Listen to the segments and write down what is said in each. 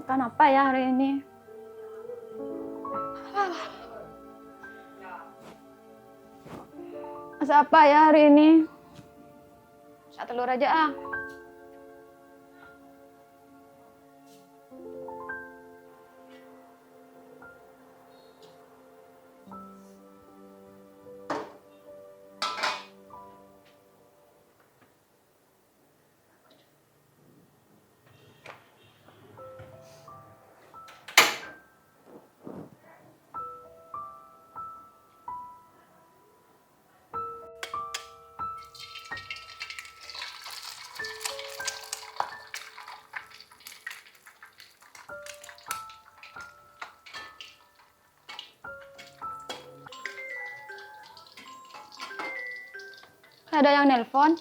makan apa ya hari ini? Masak apa ya hari ini? Masak telur aja ah. Ada yang nelpon.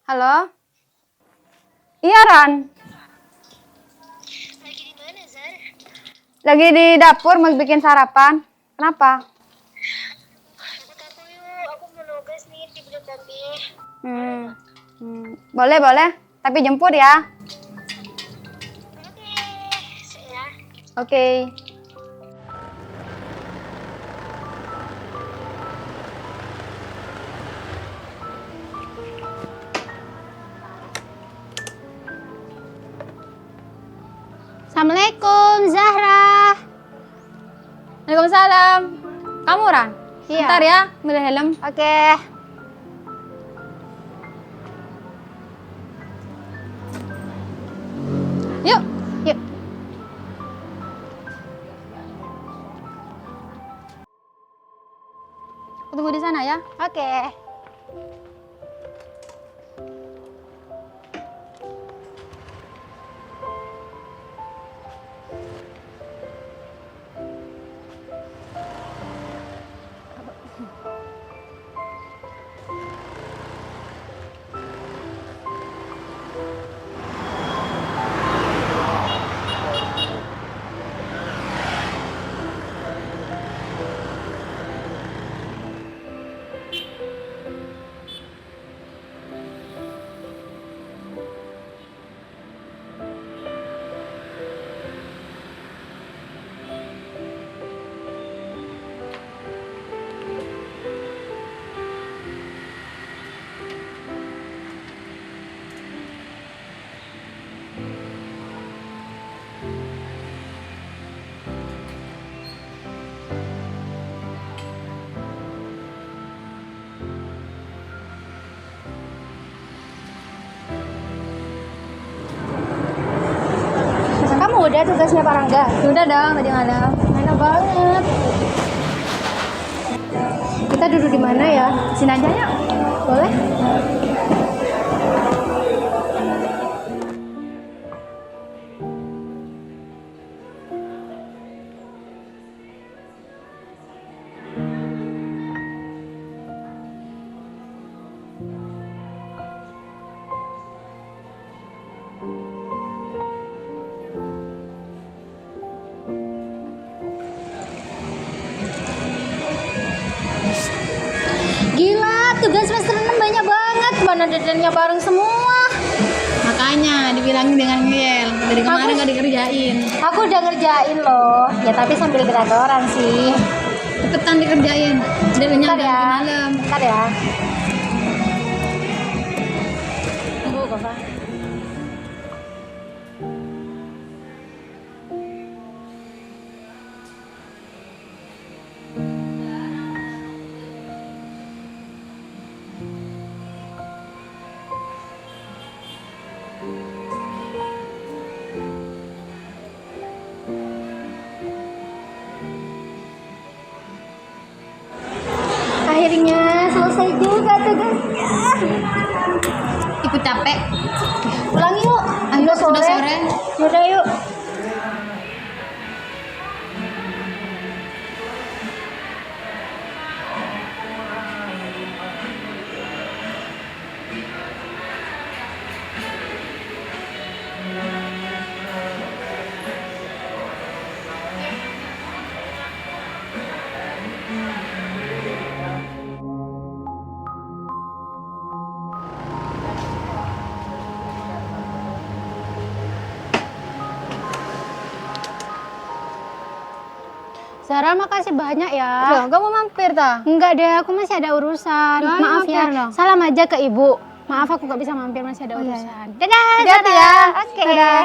Halo? Iya, Ran. Lagi di mana, Zar? Lagi di dapur mau bikin sarapan. Kenapa? Ikut aku yuk, aku mau nugas nih di Blok Babe. Boleh, boleh. Tapi jemput ya. Oke, ya. Oke. Assalamualaikum, Zahra. Waalaikumsalam. Kamu, Ran? Iya. Bentar ya, ambil helm. Oke. Yuk. Yuk. Aku tunggu di sana ya. Oke. Kamu udah tugasnya Pak Rangga? Udah dong, tadi malam. Enak banget. Kita duduk di mana ya? Sini aja ya. Boleh? Gila, tugas semester 6 banyak banget. Mana deadline-nya bareng semua. Makanya dibilangin dengan ngeyel. Dari kemarin nggak dikerjain. Aku udah ngerjain loh. Ya tapi sambil geratoran sih. Cepetan dikerjain. Deadline-nya Bentar udah ya. malam. Bentar ya. Tunggu, Bapak. Akhirnya selesai juga tugasnya. Ikut capek. Pulang yuk. Ayo, sudah sore. Yaudah yuk. Zara, makasih banyak ya. Loh, kamu mampir ta? Enggak deh, aku masih ada urusan. Loh, Maaf mampir ya. dong. Salam aja ke ibu. Maaf aku nggak bisa mampir, masih ada iya, urusan. Dadah, Hati-hati Zara. ya. Oke. Dadah.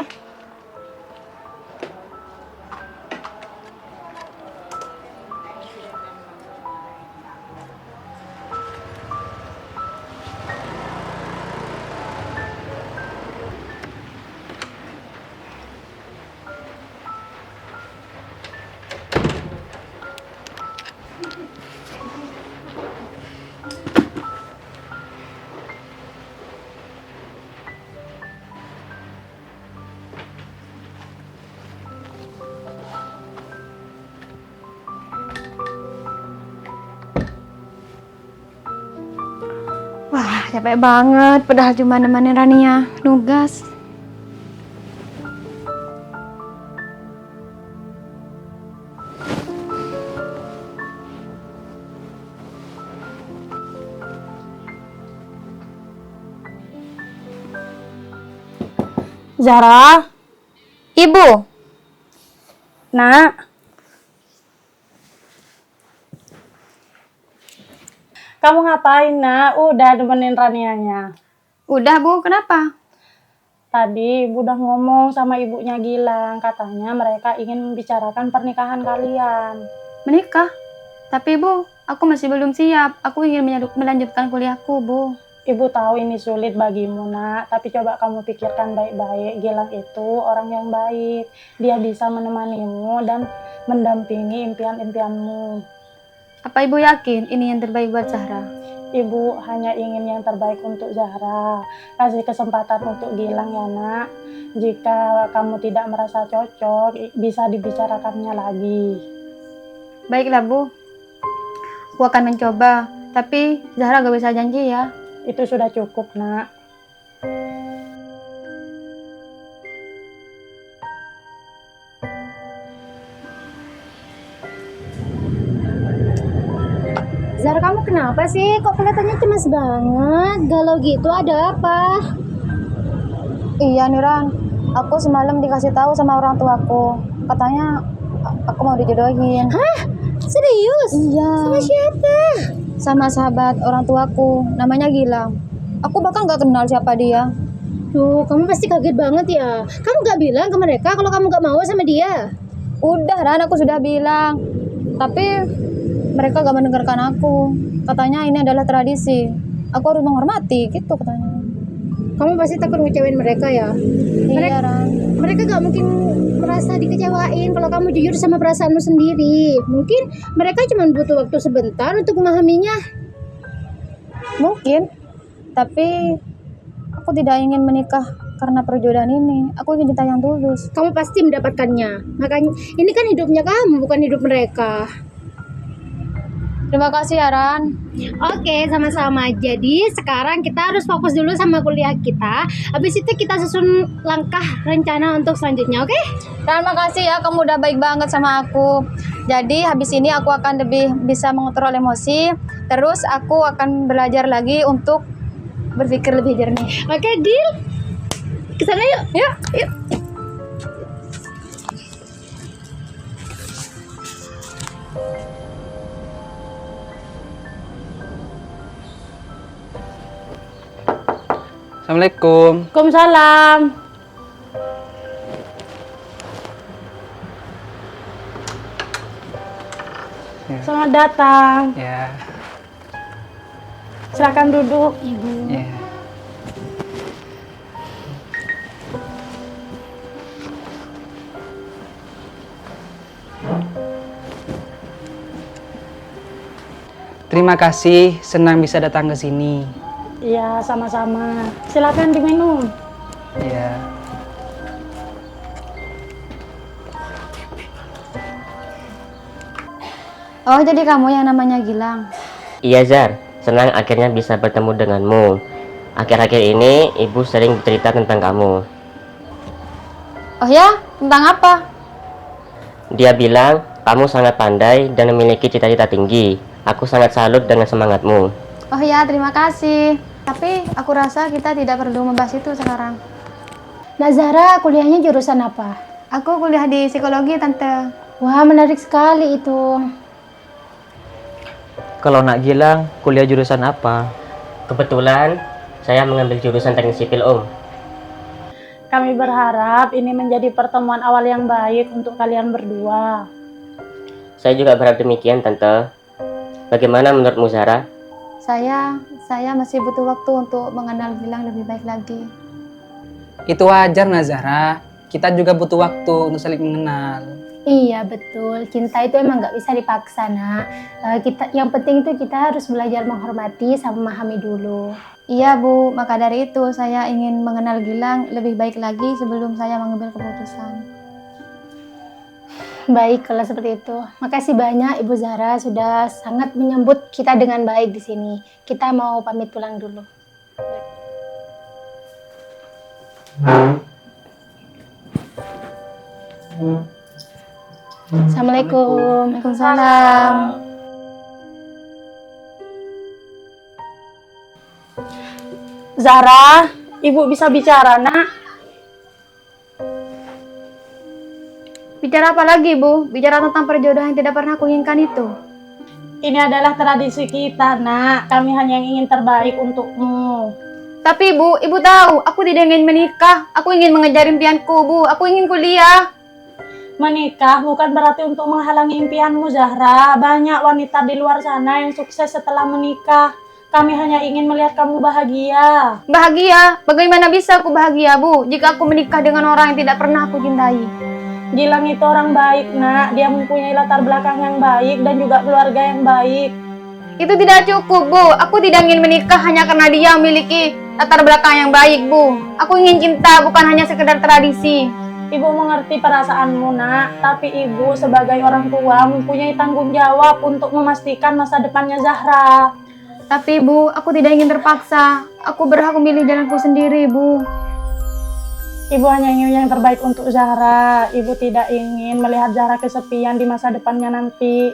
Wah, capek banget. Padahal cuma nemenin Rania nugas. Zara, Ibu, nak. Kamu ngapain, nak? Udah nemenin Ranianya. udah Bu, kenapa? Tadi ibu udah ngomong sama ibunya Gilang, katanya mereka ingin membicarakan pernikahan kalian. Menikah? Tapi Bu, aku masih belum siap. Aku ingin melanjutkan kuliahku, Bu. Ibu tahu ini sulit bagimu, nak, tapi coba kamu pikirkan baik-baik. Gilang itu orang yang baik. Dia bisa menemanimu dan mendampingi impian-impianmu. Apa Ibu yakin ini yang terbaik buat Zahra? Ibu hanya ingin yang terbaik untuk Zahra. Kasih kesempatan untuk Gilang ya, nak. Jika kamu tidak merasa cocok, bisa dibicarakannya lagi. Baiklah Bu, aku akan mencoba. Tapi Zahra gak bisa janji ya. Itu sudah cukup, nak. Zara, kamu kenapa sih? Kok kelihatannya cemas banget? Galau gitu, ada apa? Iya nih Ran, aku semalam dikasih tahu sama orang tuaku. Katanya aku mau dijodohin. Hah? Serius? Iya. Sama siapa? Sama sahabat orang tuaku, namanya Gilang. Aku bahkan gak kenal siapa dia. Duh, kamu pasti kaget banget ya. Kamu gak bilang ke mereka kalau kamu gak mau sama dia? Udah Ran, aku sudah bilang. Tapi mereka gak mendengarkan aku. Katanya ini adalah tradisi. Aku harus menghormati, gitu katanya. Kamu pasti takut ngecewain mereka ya? Iya Ran. Mereka gak mungkin merasa dikecewain kalau kamu jujur sama perasaanmu sendiri. Mungkin mereka cuma butuh waktu sebentar untuk memahaminya. Mungkin. Tapi aku tidak ingin menikah karena perjodohan ini. Aku ingin cinta yang tulus. Kamu pasti mendapatkannya. Makanya ini kan hidupnya kamu, bukan hidup mereka. Terima kasih ya Ran. Oke, sama-sama. Jadi sekarang kita harus fokus dulu sama kuliah kita. Habis itu kita susun langkah rencana untuk selanjutnya, oke? Ran, makasih ya, kamu udah baik banget sama aku. Jadi habis ini aku akan lebih bisa mengontrol emosi. Terus aku akan belajar lagi untuk berpikir lebih jernih. Oke, deal. Kesana yuk. Yuk, yuk. Assalamualaikum. Waalaikumsalam. Ya. Selamat datang. Ya. Silakan duduk. Ya. Terima kasih, senang bisa datang ke sini. Iya, sama-sama. Silakan diminum. Ya. Oh, jadi kamu yang namanya Gilang. Iya Zar, senang akhirnya bisa bertemu denganmu. Akhir-akhir ini ibu sering bercerita tentang kamu. Oh ya, tentang apa? Dia bilang kamu sangat pandai dan memiliki cita-cita tinggi. Aku sangat salut dengan semangatmu. Oh ya, terima kasih. Tapi aku rasa kita tidak perlu membahas itu sekarang. Nah, Zara kuliahnya jurusan apa? Aku kuliah di psikologi, Tante. Wah, menarik sekali itu. Kalau nak Gilang, kuliah jurusan apa? Kebetulan saya mengambil jurusan teknik sipil, Om. Kami berharap ini menjadi pertemuan awal yang baik untuk kalian berdua. Saya juga berharap demikian, Tante. Bagaimana menurutmu, Zahra? Saya masih butuh waktu untuk mengenal Gilang lebih baik lagi. Itu wajar Nazara. Kita juga butuh waktu untuk saling mengenal. Iya betul, cinta itu emang nggak bisa dipaksa nak. Yang penting itu kita harus belajar menghormati sama memahami dulu. Iya Bu, maka dari itu saya ingin mengenal Gilang lebih baik lagi sebelum saya mengambil keputusan. Baik kalau seperti itu. Makasih banyak Ibu Zahra sudah sangat menyambut kita dengan baik di sini. Kita mau pamit pulang dulu. Assalamualaikum. Waalaikumsalam. Zahra, Ibu bisa bicara, Nak? Bicara apa lagi Bu? Bicara tentang perjodohan yang tidak pernah aku inginkan itu. Ini adalah tradisi kita, Nak. Kami hanya ingin terbaik untukmu. Tapi Bu, Ibu tahu, aku tidak ingin menikah. Aku ingin mengejar impianku Bu. Aku ingin kuliah. Menikah bukan berarti untuk menghalangi impianmu, Zahra. Banyak wanita di luar sana yang sukses setelah menikah. Kami hanya ingin melihat kamu bahagia. Bahagia? Bagaimana bisa aku bahagia Bu jika aku menikah dengan orang yang tidak pernah aku cintai? Gilang itu orang baik, Nak. Dia mempunyai latar belakang yang baik dan juga keluarga yang baik. Itu tidak cukup Bu. Aku tidak ingin menikah hanya karena dia memiliki latar belakang yang baik Bu. Aku ingin cinta bukan hanya sekedar tradisi. Ibu mengerti perasaanmu, Nak. Tapi Ibu sebagai orang tua mempunyai tanggung jawab untuk memastikan masa depannya Zahra. Tapi Bu, aku tidak ingin terpaksa. Aku berhak memilih jalanku sendiri Bu. Ibu hanya ingin yang terbaik untuk Zahra. Ibu tidak ingin melihat Zahra kesepian di masa depannya nanti.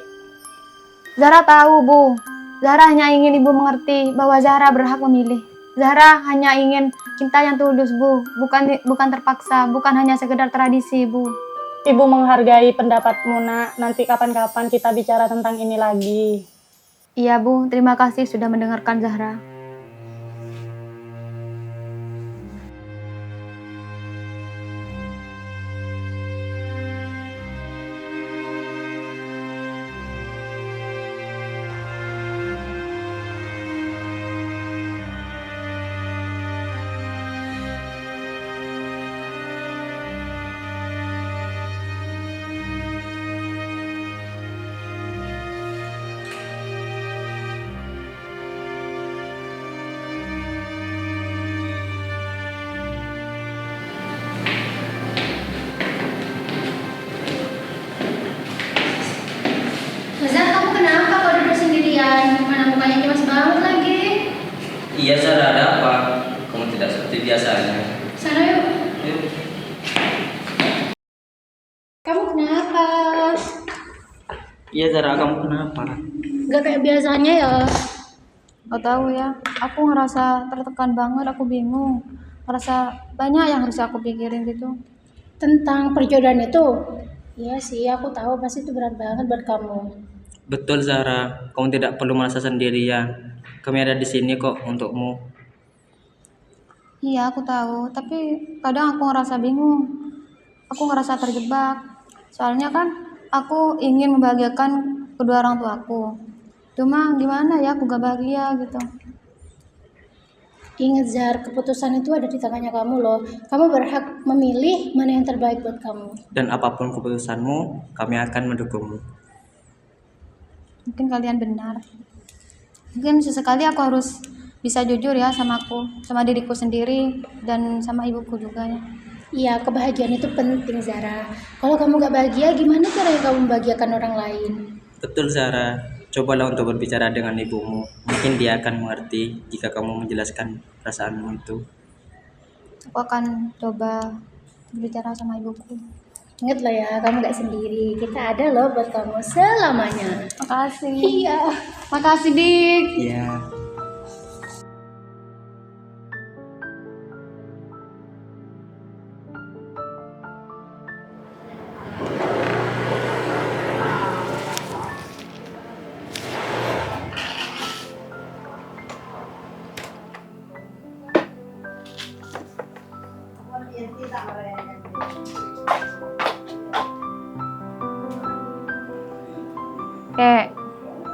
Zahra tahu Bu. Zahra hanya ingin Ibu mengerti bahwa Zahra berhak memilih. Zahra hanya ingin cinta yang tulus Bu, bukan terpaksa, bukan hanya sekedar tradisi Bu. Ibu menghargai pendapatmu, Nak. Nanti kapan-kapan kita bicara tentang ini lagi. Iya Bu, terima kasih sudah mendengarkan Zahra. Zahra, kamu kenapa kok duduk sendirian? Mana mukanya cemas banget lagi? Iya Zara, ada apa? Kamu tidak seperti biasanya. Sana yuk. Yuk. Kamu kenapa? Iya Zara, kamu kenapa? Gak kayak biasanya ya. Gak tahu ya, aku ngerasa tertekan banget, aku bingung. Ngerasa banyak yang harus aku pikirin gitu. Tentang perjodohan itu. Iya sih, aku tahu pasti itu berat banget buat kamu. Betul Zara, kamu tidak perlu merasa sendirian. Kami ada di sini kok untukmu. Iya, aku tahu, tapi kadang aku ngerasa bingung. Aku ngerasa terjebak. Soalnya kan aku ingin membahagiakan kedua orang tuaku. Cuma gimana ya, aku gak bahagia gitu. Ingat Zahar, keputusan itu ada di tangannya kamu loh. Kamu berhak memilih mana yang terbaik buat kamu. Dan apapun keputusanmu, kami akan mendukungmu. Mungkin kalian benar. Mungkin sesekali aku harus bisa jujur ya sama aku, sama diriku sendiri, dan sama ibuku juga ya. Iya, kebahagiaan itu penting Zahra. Kalau kamu gak bahagia, gimana caranya kamu membahagiakan orang lain? Betul Zara, cobalah untuk berbicara dengan ibumu. Mungkin dia akan mengerti jika kamu menjelaskan perasaanmu itu. Aku akan coba berbicara sama ibuku. Ingat loh ya, kamu gak sendiri. Kita ada loh buat kamu selamanya. Makasih. Iya. Makasih Dik. Iya.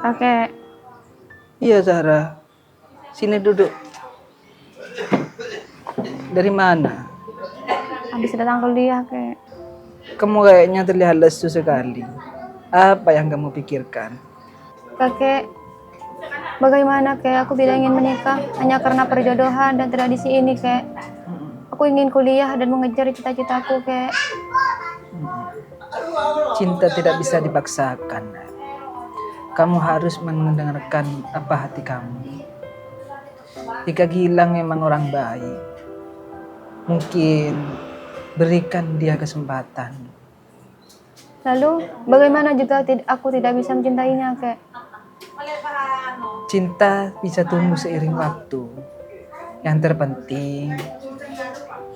Kakek, Iya Zahra, sini duduk. Dari mana? habis datang kuliah, Kek. Kamu kayaknya terlihat lesu sekali. Apa yang kamu pikirkan? Kakek, bagaimana, Kek? Aku tidak ingin menikah hanya karena perjodohan dan tradisi ini, Kek. Aku ingin kuliah dan mengejar cita-citaku, Kek. Cinta tidak bisa dipaksakan. Kamu harus mendengarkan apa hati kamu. Jika Gilang memang orang baik, mungkin berikan dia kesempatan. Lalu, bagaimana jika aku tidak bisa mencintainya, Kek? Cinta bisa tumbuh seiring waktu. Yang terpenting,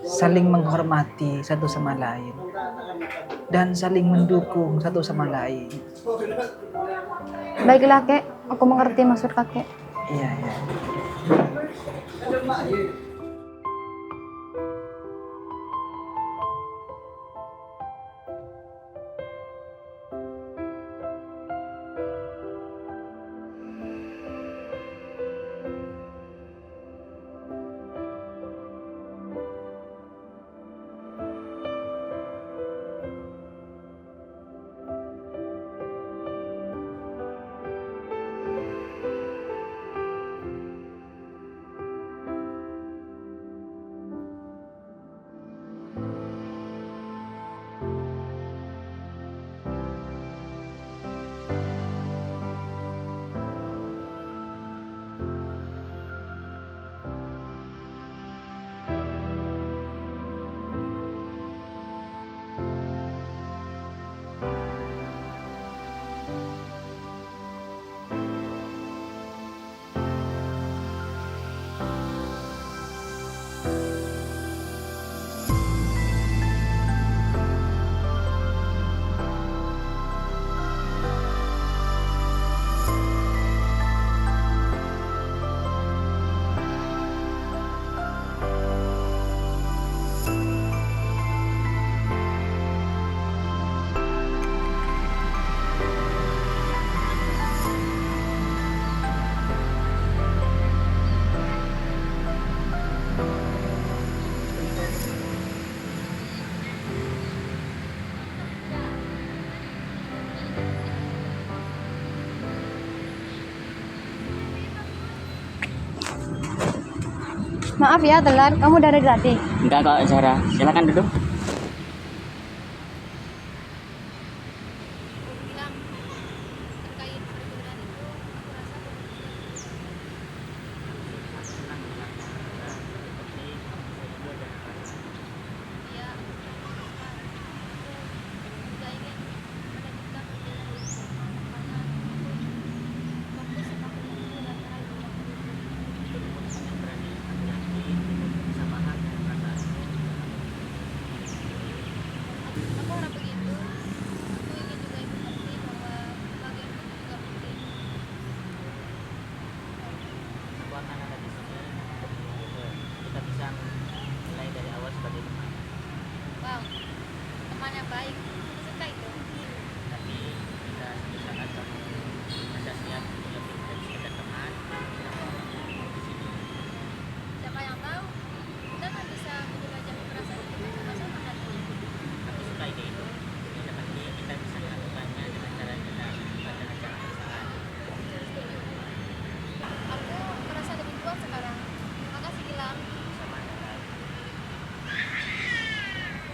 saling menghormati satu sama lain. Dan saling mendukung satu sama lain. Baiklah, Kek. Aku mengerti maksud kakek. Iya, iya. Maaf ya, telat. Kamu udah dari tadi? Enggak kok Zahra, silakan duduk.